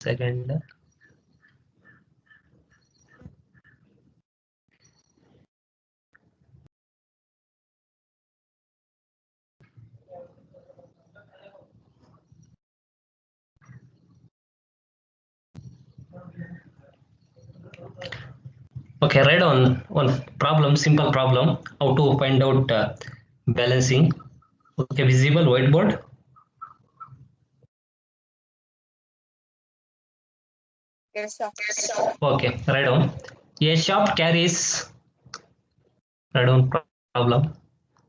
second. Okay, write on one problem, simple problem, how to find out balancing. Okay, visible whiteboard. Yes, sir. Okay, write down. A shop carries, write down problem,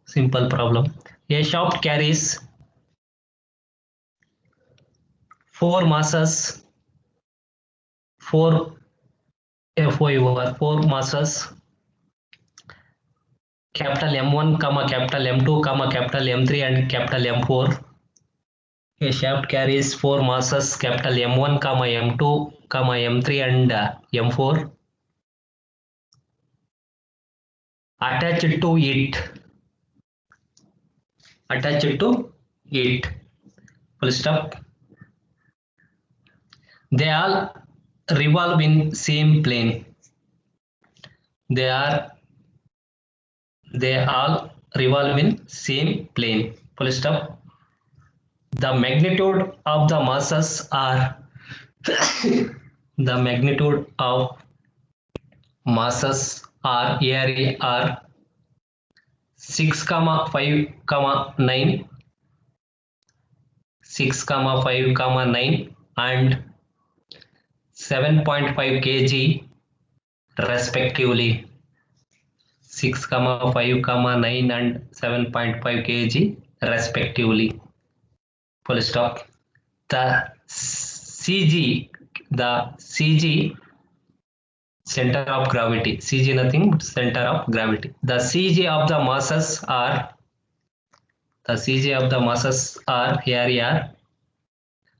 simple problem. A shop carries 4 masses, 4 4 masses, capital M1, comma capital M2, comma capital M3 and capital M4. A shaft carries 4 masses, capital M1, comma M2, comma M3 and M4. Attached to it. Attached to it. Full stop. They all revolve in same plane. They all revolve in same plane. Full stop. The magnitude of the masses are the magnitude of masses are area are 6, 5, 9, 6, 5, 9 and 7.5 kg respectively. 6, 5, 9 and 7.5 kg respectively. Full stop. The CG center of gravity. CG nothing but center of gravity. The CG of the masses are here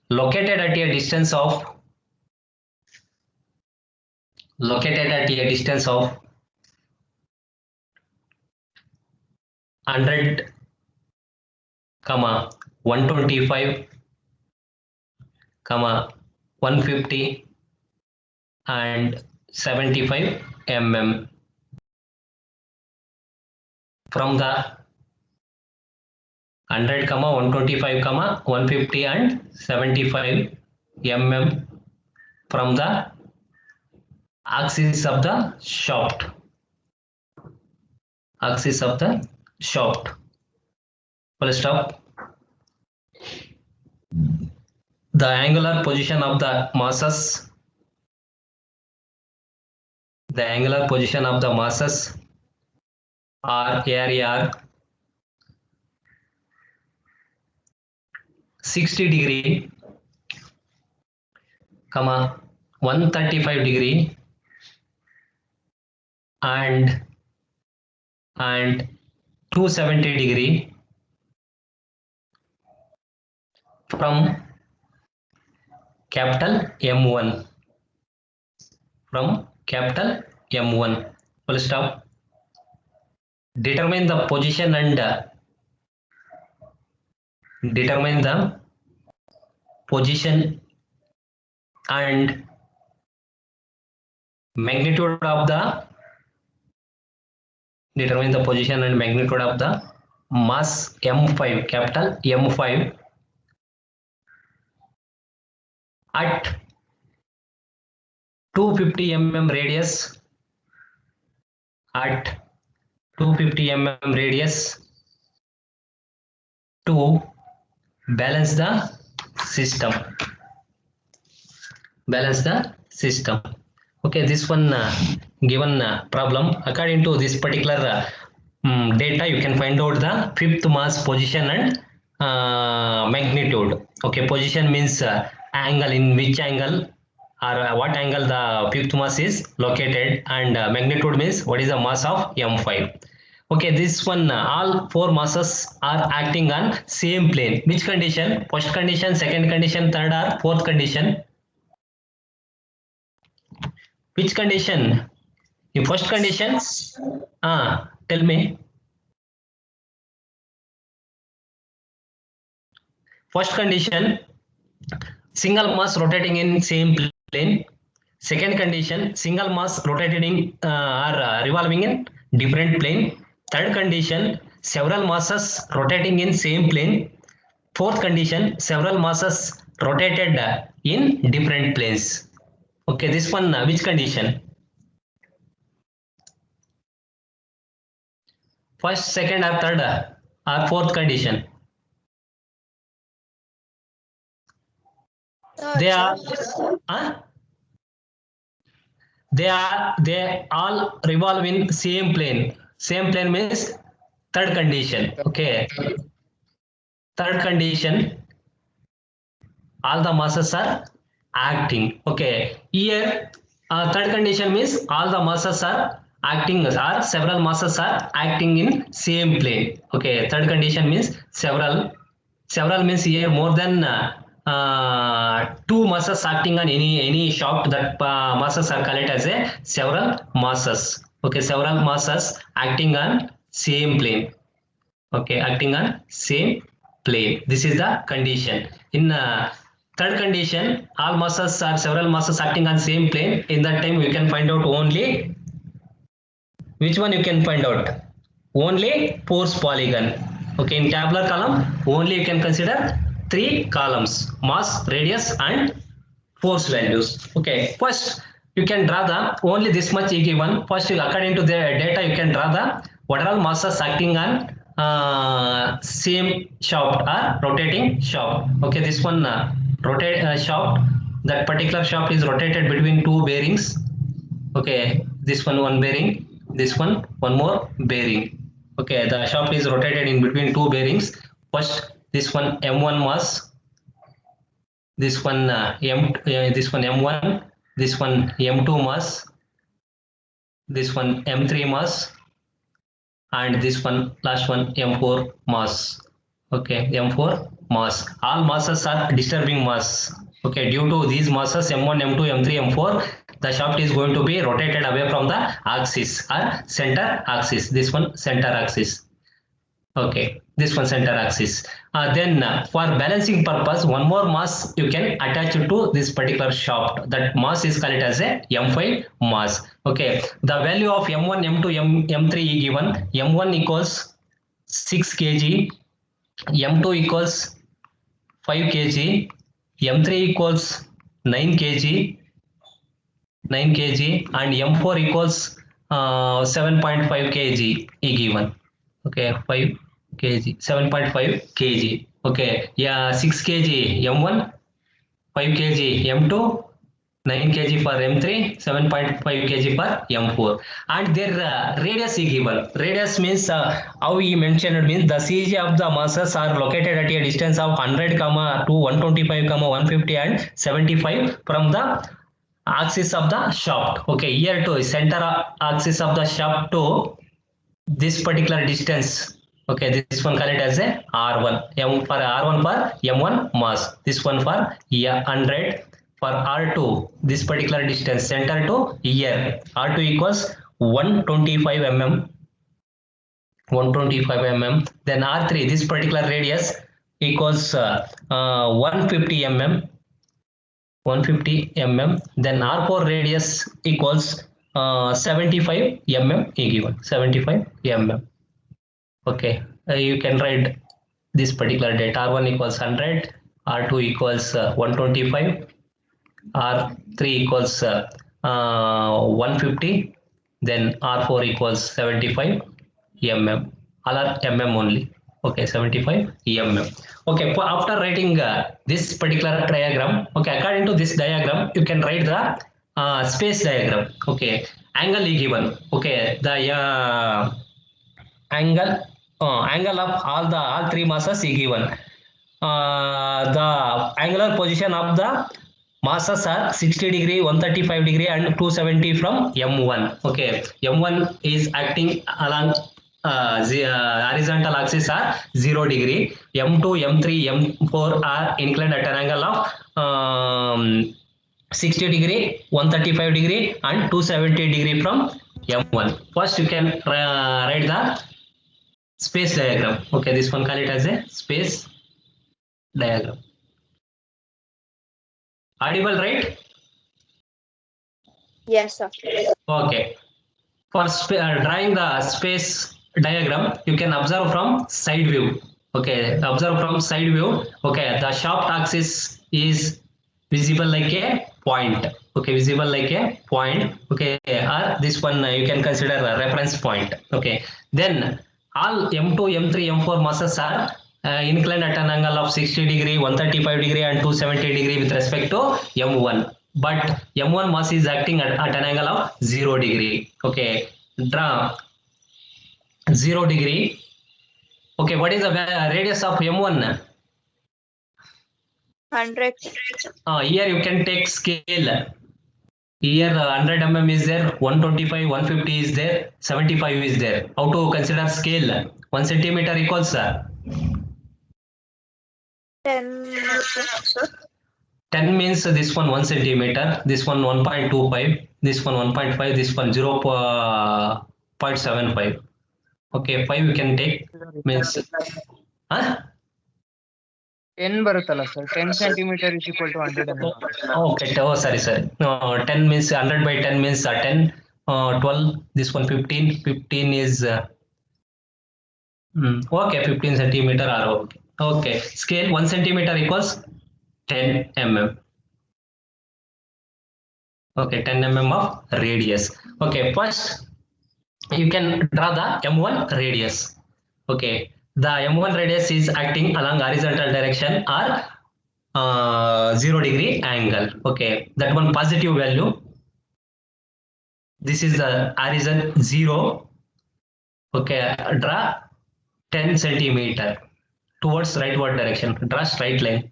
located at a distance of 100, 125, 150 and 75 mm from the 100, 125, 150 and 75 mm from the axis of the shaft. Full stop. The angular position of the masses are area 60 degree, 135 degree and 270 degree from capital M1. Full stop. Determine the position and magnitude of the mass M5, capital M5 at 250 mm radius, to balance the system. Okay, this one given problem, according to this particular data, you can find out the fifth mass position and magnitude. Okay, position means angle, in which angle or what angle the fifth mass is located, and magnitude means what is the mass of M5. Okay, this one all 4 masses are acting on same plane. Which condition? First condition, second condition, third or fourth condition? Which condition? In first condition, tell me. First condition, single mass rotating in same plane. Second condition, single mass rotating or revolving in different plane. Third condition, several masses rotating in same plane. Fourth condition, several masses rotated in different planes. Okay, this one, which condition? First, second, or third, or fourth condition? They are, they all revolve in same plane. Same plane means third condition. Okay. Third condition, all the masses are acting. Okay. Here, third condition means all the masses are acting, or several masses are acting in same plane. Okay. Third condition means several. Several means here more than two masses acting on any shaft. That masses are called as a several masses. Okay. Several masses acting on same plane. Okay, acting on same plane. This is the condition. In third condition, all masses or several masses acting on same plane. In that time, you can find out only which one you can find out. Only force polygon. Okay, in tabular column, only you can consider three columns: mass, radius, and force values. Okay, first you can draw the only this much given. First, according to the data, you can draw the what are all masses acting on same shaft or rotating shaft. Okay, this one rotate shaft. That particular shaft is rotated between two bearings. Okay, this one bearing, this one more bearing. Okay, the shaft is rotated in between two bearings. First, this one M1 mass, this one this one M1, this one M2 mass, this one M3 mass, and this one last one M4 mass. Okay, M4 mass. All masses are disturbing mass. Okay, due to these masses M1, M2, M3, M4, the shaft is going to be rotated away from the axis or center axis. This one center axis. Okay, this one center axis. Then for balancing purpose, one more mass you can attach to this particular shaft. That mass is called as a M5 mass. Okay, the value of M1, M2, M3 is given. M1 equals 6 kg, M2 equals 5 kg, M3 equals 9 kg, and M4 equals 7.5 kg is given. Okay, 5 kg, 7.5 kg. Okay, yeah, 6 kg M1, 5 kg M2, 9 kg for M3, 7.5 kg for M4, and their radius is given. Radius means how we mentioned means the CG of the masses are located at a distance of 100, to 125, 150, and 75 from the axis of the shaft. Okay, here to center axis of the shaft to this particular distance. Okay, this one called as a R1. M for R1 for M1 mass. This one for 100 for R2. This particular distance center to here. R2 equals 125 mm. 125 mm. Then R3, this particular radius equals 150 mm. 150 mm. Then R4 radius equals 75 mm is given. 75 mm. Okay, you can write this particular data. R1 equals 100, R2 equals 125, R3 equals 150, then R4 equals 75 mm. All are mm only. Okay, 75 mm. Okay, after writing this particular diagram, okay, according to this diagram, you can write the space diagram. Okay, angle is given. Okay, the angle of all three masses is given. The angular position of the masses are 60 degree, 135 degree, and 270 from M1. Okay, M1 is acting along the horizontal axis are 0 degree. M2, M3, M4 are inclined at an angle of 60 degree, 135 degree, and 270 degree from M1. First, you can write the space diagram. Okay, this one call it as a space diagram. Audible, right? Yes, sir. Okay. For drawing the space diagram, you can observe from side view. Okay, observe from side view. Okay, the shaft axis is visible like a point. Okay, visible like a point. Okay, or this one you can consider a reference point. Okay, then all M2, M3, M4 masses are inclined at an angle of 60 degree, 135 degree and 270 degree with respect to M1. But M1 mass is acting at an angle of 0 degree. Okay, draw 0 degree. Okay, what is the radius of M1? 100. Here you can take scale. Here 100 mm is there, 125, 150 is there, 75 is there. How to consider scale? 1 centimeter equals 10. 10 means this one 1 centimeter, this one 1.25, this one 1.5, this one 0.75. Okay, 5 you can take means. Huh? 10 ಬರುತ್ತಲ್ಲ sir 10 centimeter is equal to 100 mm. Okay, oh, sorry. 10 means 100 by 10 means 10, 12, this one 15, 15 is, okay, 15 centimeter or okay. Okay, scale 1 centimeter equals 10 mm. Okay, 10 mm of radius. Okay, first you can draw the M1 radius. Okay, the M1 radius is acting along horizontal direction or 0 degree angle. Okay, that one positive value. This is the horizon 0. Okay, draw 10 centimeter towards rightward direction. Draw straight line.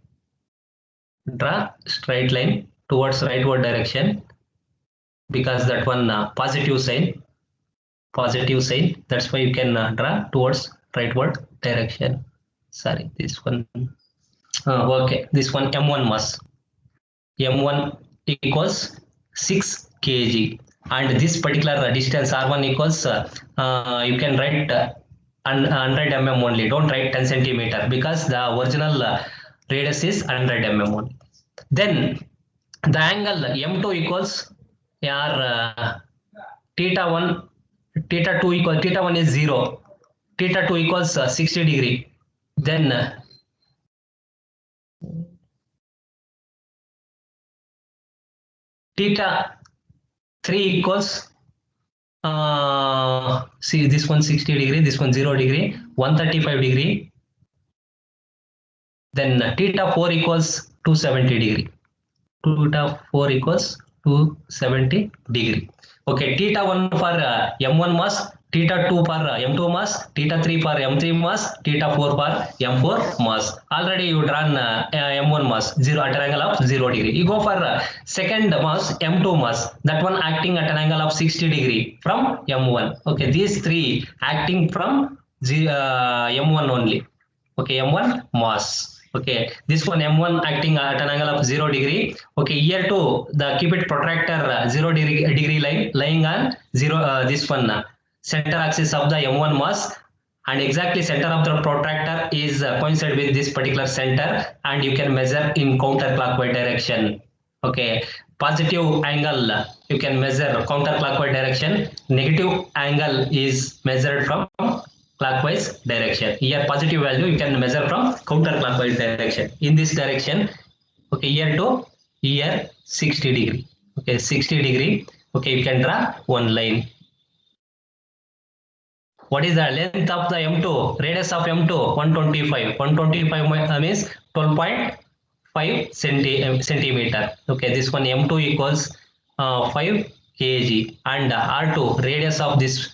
Draw straight line towards rightward direction because that one positive sign. Positive sign. That's why you can draw towards rightward direction. Sorry, this one. Okay, this one M1 mass. M1 equals 6 kg and this particular distance R1 equals you can write 100 mm only. Don't write 10 centimeter because the original radius is 100 mm only. Then the angle M2 equals theta 1, theta 2 equals, theta 1 is 0, theta 2 equals 60 degree. Then theta 3 equals see this one 60 degree, this one 0 degree, 135 degree. Then theta 4 equals 270 degree. Theta 4 equals 270 degree. Okay, theta 1 for M1 mass, theta 2 for M2 mass, theta 3 for M3 mass, theta 4 for M4 mass. Already you drawn M1 mass 0 at an angle of 0 degree. You go for second mass M2 mass, that one acting at an angle of 60 degree from M1. Okay, these three acting from M1 only. Okay, M1 mass. Okay, this one M1 acting at an angle of 0 degree. Okay, here too the cupid protractor 0 degree line lying on 0 this one center axis of the M1 mass, and exactly center of the protractor is coincide with this particular center, and you can measure in counterclockwise direction. Okay, positive angle you can measure counterclockwise direction, negative angle is measured from clockwise direction. Here positive value you can measure from counterclockwise direction. In this direction, okay, here to here 60 degree. Okay, 60 degree. Okay, you can draw one line. What is the length of the M2? Radius of M2 125. 125 means 12.5 centimeter. Okay, this one M2 equals 5 kg and R2 radius of this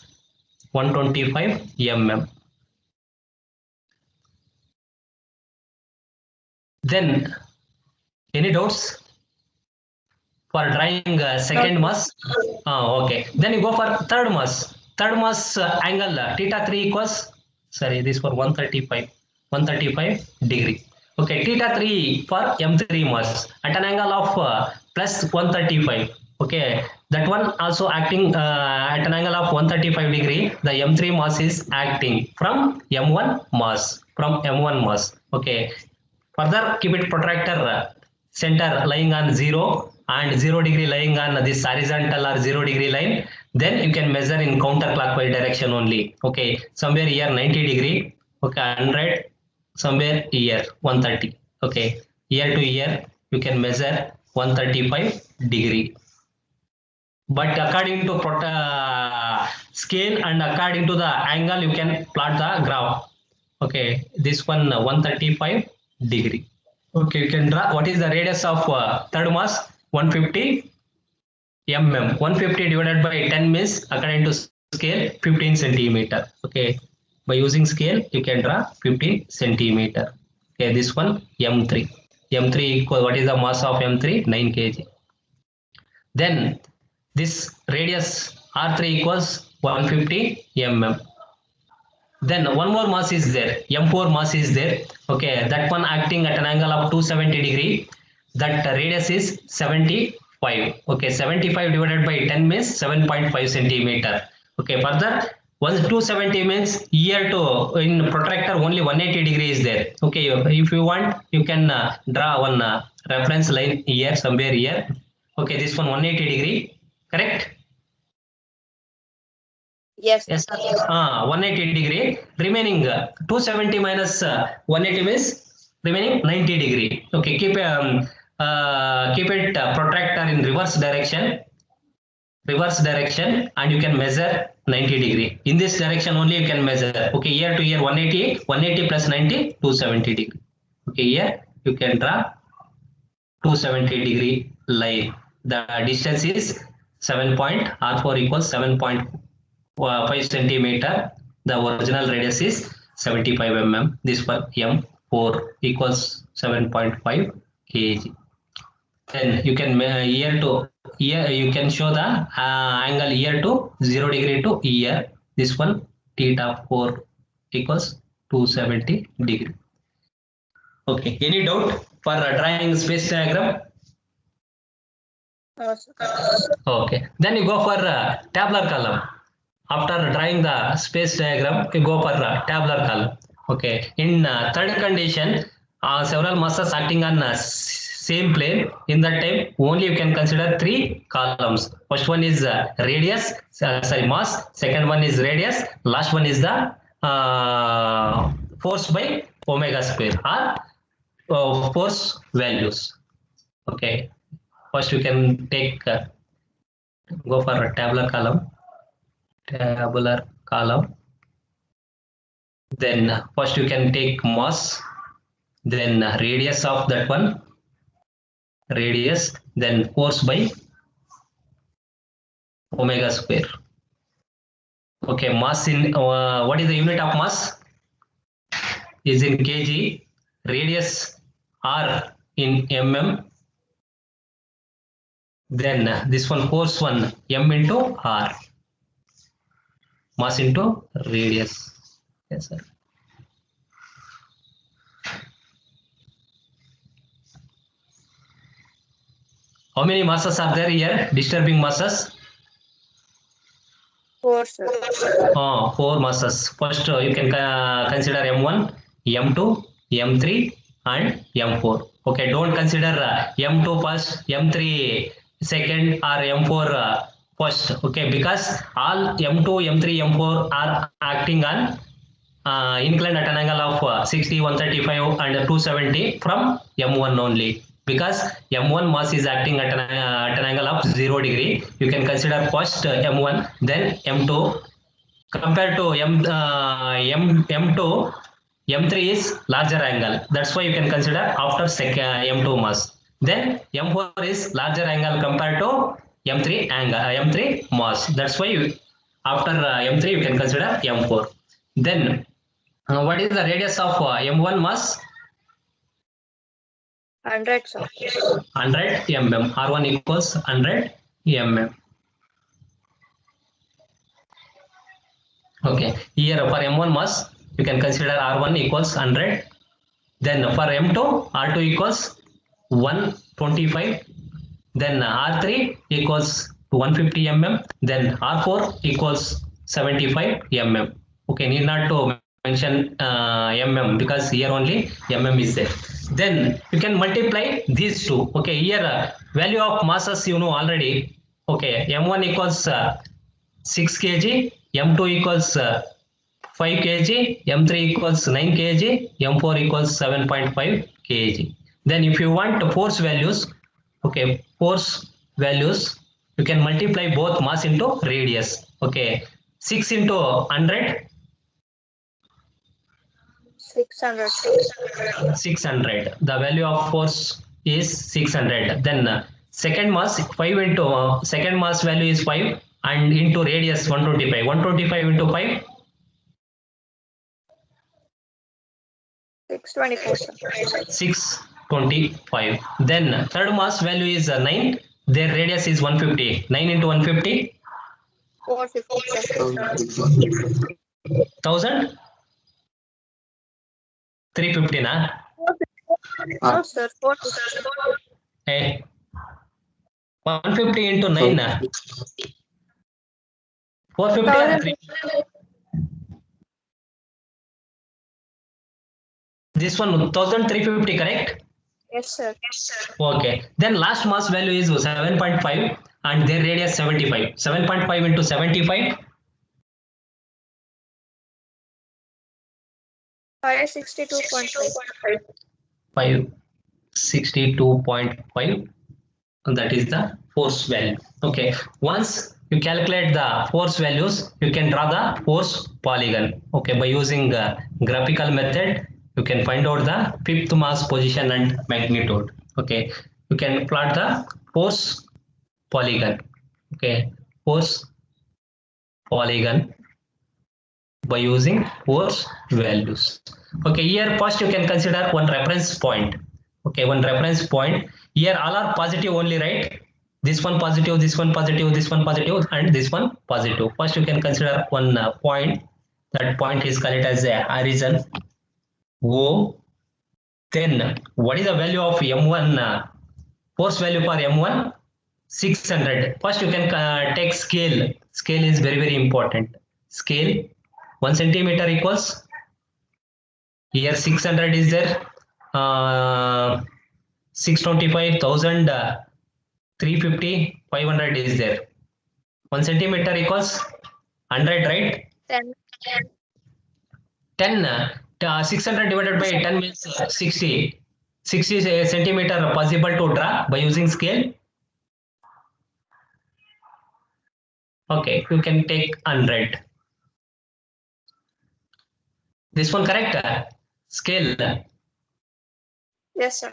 125 mm. Then any doubts for drawing second mass? Okay, then you go for third mass. Third mass angle theta 3 equals, sorry, this for 135 degree. Okay, theta 3 for M3 mass at an angle of plus 135. Okay, that one also acting at an angle of 135 degree. The M3 mass is acting from M1 mass. Okay, further cupid protractor center lying on 0 and 0 degree lying on this horizontal or 0 degree line, then you can measure in counterclockwise direction only. Okay, somewhere here 90 degree, okay, 100, somewhere here 130. Okay, year to year you can measure 135 degree. But according to scale and according to the angle, you can plot the graph. Okay, this one 135 degree. Okay, you can draw what is the radius of third mass 150 mm. 150 divided by 10 means according to scale 15 centimeter. Okay, by using scale you can draw 15 centimeter. Okay, this one M3. M3 equal, what is the mass of M3? 9 kg. Then this radius R3 equals 150 mm. Then one more mass is there, M4 mass is there. Okay, that one acting at an angle of 270 degree. That radius is 75. Okay, 75 divided by 10 means 7.5 centimeter. Okay, further once 270 means here to in protractor only 180 degree is there. Okay, if you want you can draw one reference line here, somewhere here. Okay, this one 180 degree, correct? Yes. Yes, 180 degree. Remaining 270 minus 180 means remaining 90 degree. Okay, keep it protractor in reverse direction, and you can measure 90 degree. In this direction only you can measure. Okay, year to year 180 plus 90, 270 degree. Okay, here you can draw 270 degree line. The distance is R4 equals 7.5 centimeter. The original radius is 75 mm. This one M4 equals 7.5 kg. Then you can here to here you can show the angle here to 0 degree to here. This one theta 4 equals 270 degree. Okay, any doubt for drawing space diagram? No, sir. Okay, then you go for tabular column. After drawing the space diagram, you go for tabular column. Okay, in third condition, several masses acting on same plane. In that time, only you can consider 3 columns. First one is radius, mass. Second one is radius. Last one is the force by omega square or force values. Okay, first you can take go for a tabular column. Then first you can take mass, then radius of that one, then force by omega square. Okay, mass in what is the unit of mass? Is in kg. Radius r in mm. Then this one force one m into r. Mass into radius. Yes, sir. How many masses are there here? Disturbing masses? 4, sir. 4 masses. First, you can consider M1, M2, M3, and M4. Okay, don't consider M2 first, M3 second, or M4 first. Okay, because all M2, M3, M4 are acting on inclined at an angle of 60, 135, and 270 from M1 only. Because M1 mass is acting at an angle of 0 degree, you can consider first M1, then M2. Compared to M2, M3 is larger angle. That's why you can consider after M2 mass. Then M4 is larger angle compared to M3 angle, M3 mass. That's why you, after M3 you can consider M4. Then what is the radius of M1 mass? 100, sir. 100 mm. R1 equals 100 mm. Okay, here for M1 mass, you can consider R1 equals 100. Then for M2, R2 equals 125. Then R3 equals 150 mm. Then R4 equals 75 mm. Okay, need not to mention mm because here only mm is there. then you can multiply these two. Okay, here value of masses you know already. Okay, m1 equals 6 kg, m2 equals 5 kg, m3 equals 9 kg, m4 equals 7.5 kg. Then if you want the force values, okay, force values, you can multiply both mass into radius. Okay, 6 into 100, 600. 600. The value of force is 600. Then second mass 5 into second mass value is 5 and into radius 125. 125 into 5, 624, sir. 625. Then third mass value is 9. Their radius is 150. 9 into 150, 450, sir. 1000. 350 na? No, sir. 450. Hey, 150 into 9 na? 450 or 350? This one 1350, correct? Yes, sir. Okay. Then last mass value is 7.5 and their radius 75. 7.5 into 75, 562.5. 562.5. That is the force value. Okay. Once you calculate the force values, you can draw the force polygon. Okay. By using graphical method, you can find out the fifth mass position and magnitude. Okay. You can plot the force polygon. Okay. Force polygon by using force values. Okay, here first you can consider one reference point. Okay, one reference point. Here all are positive only, right? This one positive, this one positive, this one positive, and this one positive. First you can consider one point. That point is called as a origin O. Then what is the value of M1? Force value for M1? 600. First you can take scale. Scale is very important. Scale 1 centimeter equals, here 600 is there, 625,000, 350, 500 is there. 1 centimeter equals 100, right? 10. 10, 600 divided by 10 means 60. 60 centimeter possible to draw by using scale. Okay, you can take 100. This one correct? Scale. Yes, sir.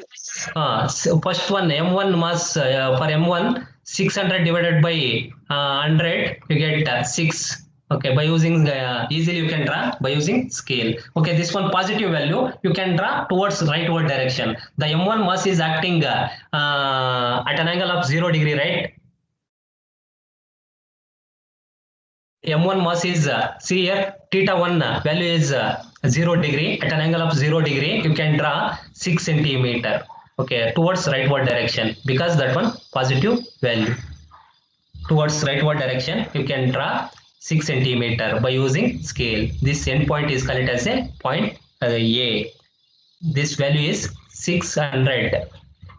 So first one M1 mass for M1 600 divided by 100 you get 6. Okay, by using easily you can draw by using scale. Okay, this one positive value you can draw towards rightward direction. The M1 mass is acting at an angle of 0 degree, right? M1 mass is see here theta 1 value is 0 degree, at an angle of 0 degree you can draw 6 centimeter. Okay, towards rightward direction, because that one positive value. Towards rightward direction you can draw 6 centimeter by using scale. This end point is called as a point A. This value is 600.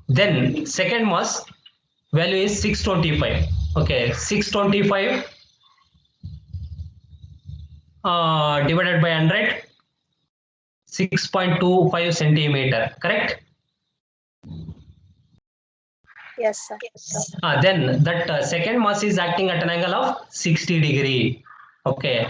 Then second mass value is 625. Okay, 625 divided by 100, 6.25 centimeter, correct? Yes, sir. Then that second mass is acting at an angle of 60 degree. Okay,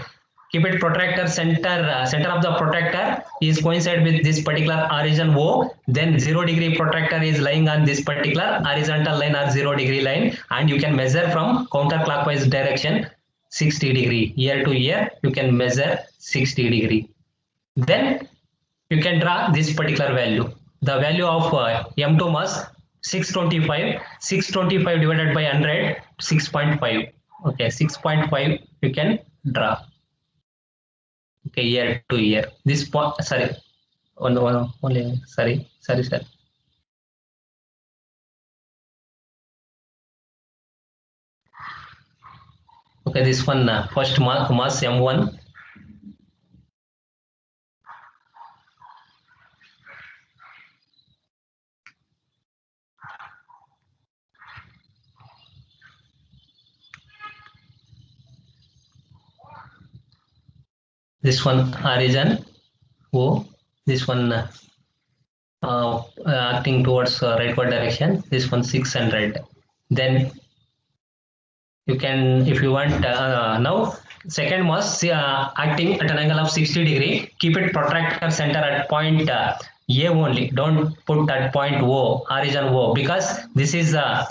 keep it protractor center, center of the protractor is coincide with this particular origin O. Then 0 degree protractor is lying on this particular horizontal line or 0 degree line, and you can measure from counterclockwise direction 60 degree. Year to year you can measure 60 degree. Then you can draw this particular value. The value of M2 mass 625. 625 divided by 100, 6.5. Okay, 6.5 you can draw. Okay, year to year. This point, sorry, only sorry. Okay, this one first mass M1. this one origin O, this one acting towards rightward direction, this one 600. Then you can, if you want, now second mass acting at an angle of 60 degree, keep it protractor center at point A only, don't put at point O, origin O, because this is the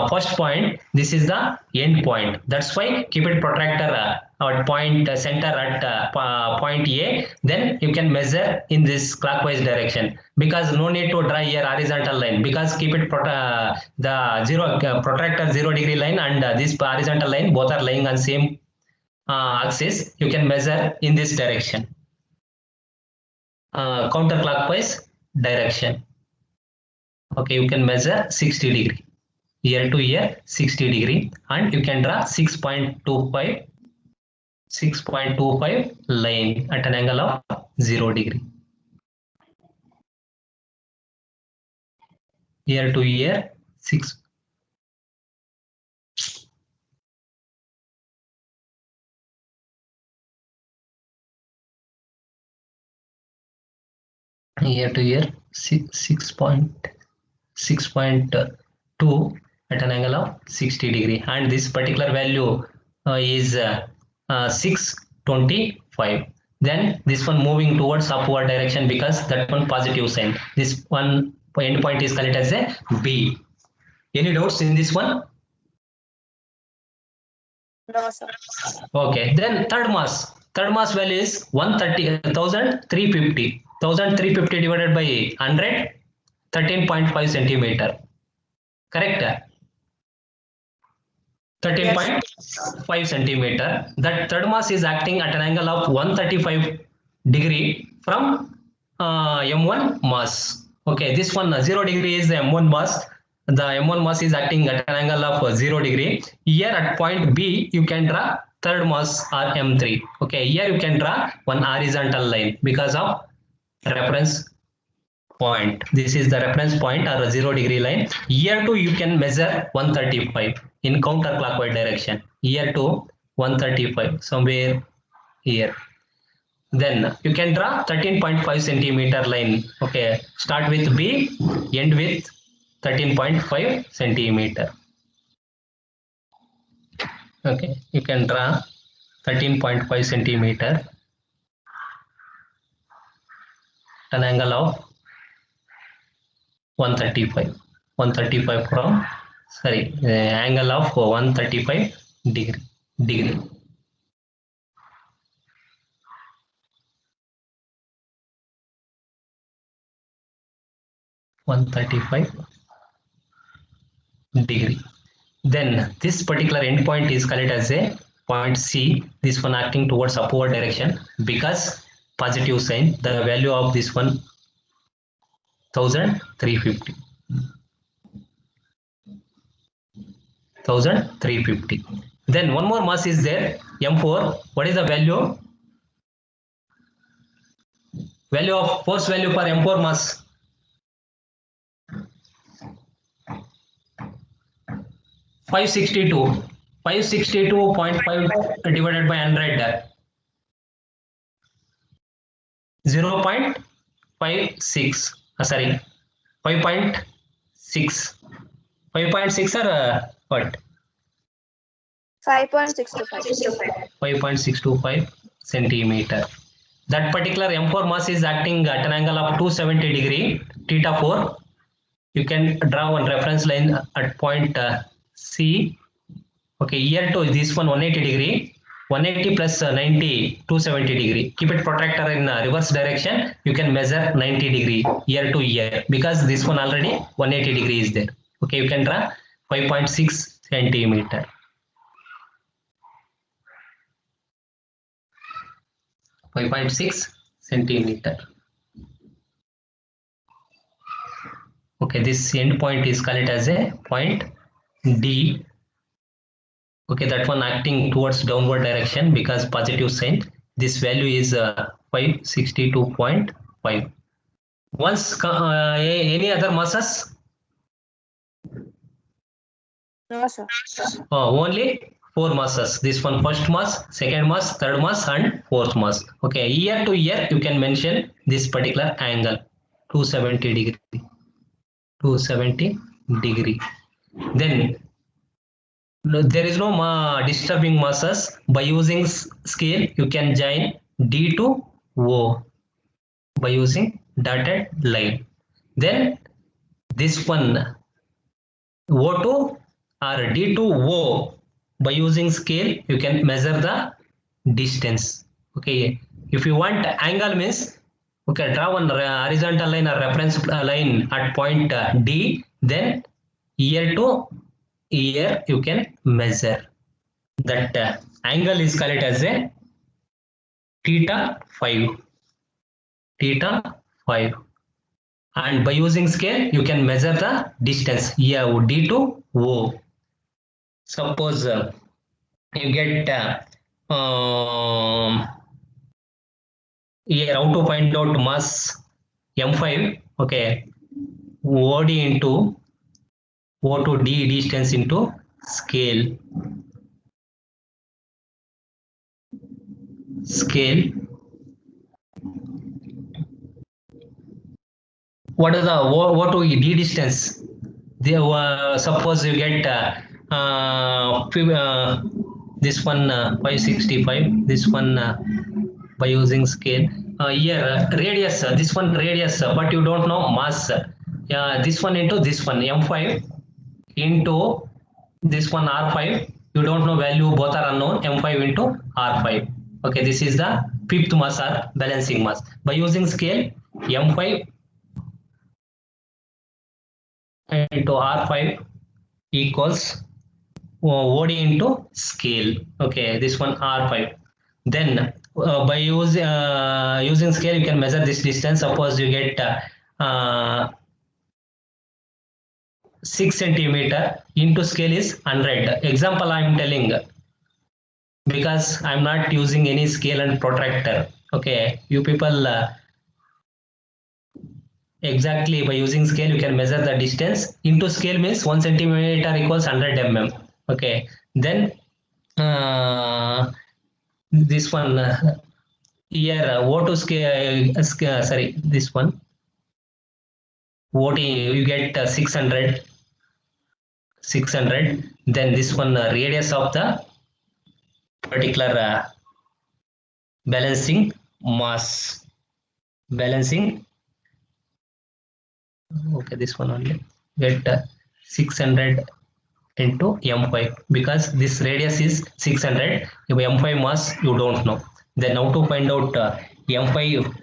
first point, this is the end point. That's why keep it protractor at point center at point A, then you can measure in this clockwise direction, because no need to draw here horizontal line, because keep it the protractor 0 degree line and this horizontal line both are lying on same axis. You can measure in this direction, counterclockwise direction. Okay, you can measure 60 degree, here to here 60 degree, and you can draw 6.25 line at an angle of 0 degree. Here to here 6. Here to here 6.2 at an angle of 60 degree, and this particular value is 625. Then this one moving towards upward direction, because that one positive sign. This one end point is called as a B. Any doubts in this one? No, sir. Okay, then third mass value is 1,350. 1,350 divided by 100, 13.5 centimeter. Correct? 13.5 centimeter. That third mass is acting at an angle of 135 degree from M1 mass. Okay, this one 0 degree is the M1 mass. The M1 mass is acting at an angle of 0 degree. Here at point B, you can draw third mass or M3. Okay, here you can draw one horizontal line because of reference point. This is the reference point or a 0 degree line. Here too you can measure 135 in counterclockwise direction. Here to 135 somewhere here. Then you can draw 13.5 centimeter line. Okay, start with B, end with 13.5 centimeter. Okay, you can draw 13.5 centimeter, an angle of 135 from, sorry, angle of 135 degree. Then this particular endpoint is called as a point C. This one acting towards upward direction, because positive sign. The value of this one 1,350. 1,350. Then one more mass is there, M4. What is the value? Value of force value for M4 mass. 562. 562.5 divided by 100. 0.56. Sorry, 5.6. 5.6 or what? 5.625. 5.625 centimeter. That particular M4 mass is acting at an angle of 270 degree, theta 4. You can draw one reference line at point C. Okay, here to this one 180 degree. 180 plus 90, 270 degree. Keep it protractor in reverse direction. You can measure 90 degree here to here, because this one already 180 degree is there. Okay, you can draw 5.6 centimeter. Okay, this end point is called as a point D. Okay, that one acting towards downward direction because positive sign. This value is 562.5. Once any other masses? No, sir. Only four masses. This one first mass, second mass, third mass, and fourth mass. Okay, year to year you can mention this particular angle, 270 degree. 270 degree. Then there is no disturbing masses. By using scale, you can join D to O by using dotted line. Then this one O to or D to O, by using scale you can measure the distance. Okay, if you want angle means, okay, draw one horizontal line or reference line at point D, then ear to ear you can measure. That angle is called as a theta 5. Theta 5. And by using scale you can measure the distance here, D to O. Suppose you get here, how to find out mass M5. Okay, OD into O to D distance into scale. What is the O to D distance? Suppose you get this one 565, this one by using scale. Here radius, this one radius, but you don't know mass. This one into this one, M5 into this one R5, you don't know value, both are unknown, M5 into R5. Okay, this is the fifth mass or balancing mass. By using scale, M5 into R5 equals OD into scale. Okay, this one R5. Then by using scale you can measure this distance. Suppose you get 6 centimeter into scale is 100. Example I am telling, because I am not using any scale and protractor. Okay, you people exactly by using scale you can measure the distance. Into scale means 1 centimeter equals 100 mm. Okay, then this one here O to scale, sorry, this one OT you get 600. Then this one radius of the particular balancing mass. Okay, this one only get 600 into M5, because this radius is 600. If M5 mass you don't know, then how to find out M5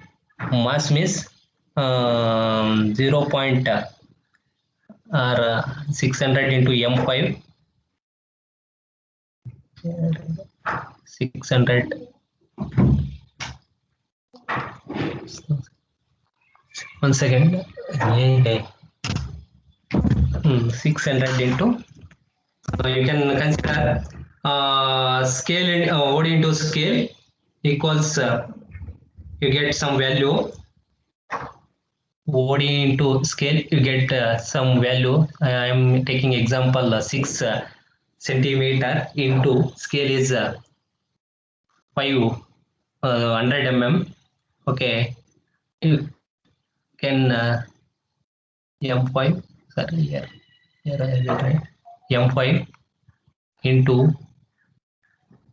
mass means 0. Or 600 into M5, 600 1 second. 600 into, you can consider scale in OD into scale equals you get some value, OD into scale you get some value. I am taking example 6 centimeter into scale is 500 mm. Okay, you can M5, sorry, here I have it right, M5 into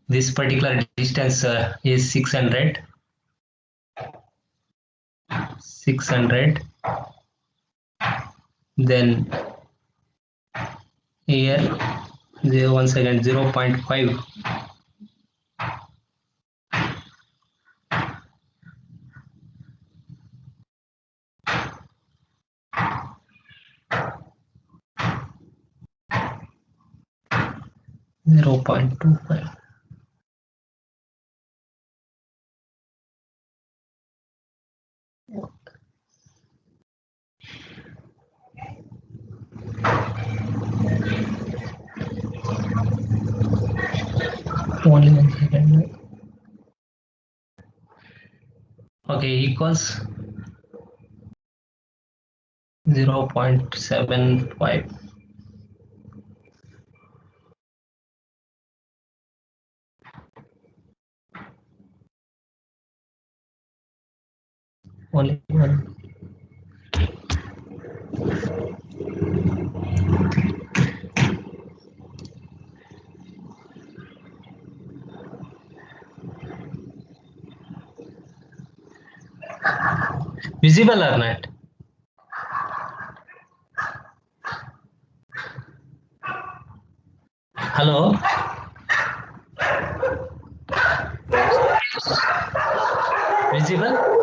this particular distance is 600. Then here 1 second, 0.5. .25. Only 1 second. Okay, equals 0.75. Only one. Visible or not? Hello? Visible?